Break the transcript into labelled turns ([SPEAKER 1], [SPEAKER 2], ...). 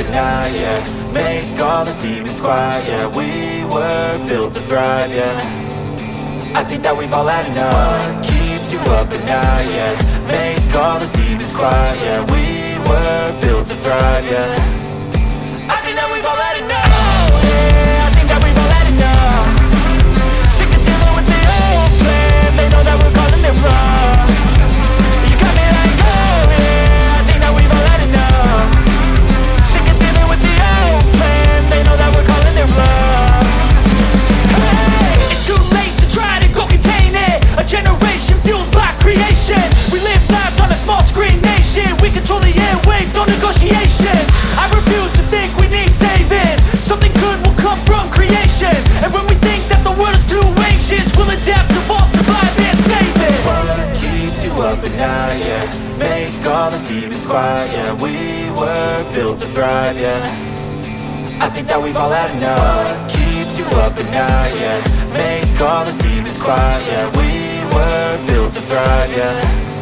[SPEAKER 1] at night, yeah. Make all the demons quiet, yeah. We were built to thrive, yeah. I think that we've all had enough. What keeps you up at night, yeah. Make all the demons quiet, yeah. We were built to thrive, yeah. I think that we've all had enough. Yeah, I think that we've all had enough. Sick of dealing with the old plan. They know that we're calling it wrong. You got me like, oh yeah, I think that we've all had enough. Sick of dealing with the old plan. They know that we're calling it wrong. Hey, it's too late to try to go contain it. A generation fueled by creation. We live lives on a small screen nation. We control the airwaves, no negotiation. I refuse to think we need saving. Something good will come from creation. And when we think that the world is too anxious, we'll adapt, evolve, survive and save it. What keeps you up at night, yeah. Make all the demons quiet, yeah. We were built to thrive, yeah. I think that we've all had enough. What keeps you up at night, yeah. Make all the demons quiet, yeah. We were built to thrive, yeah.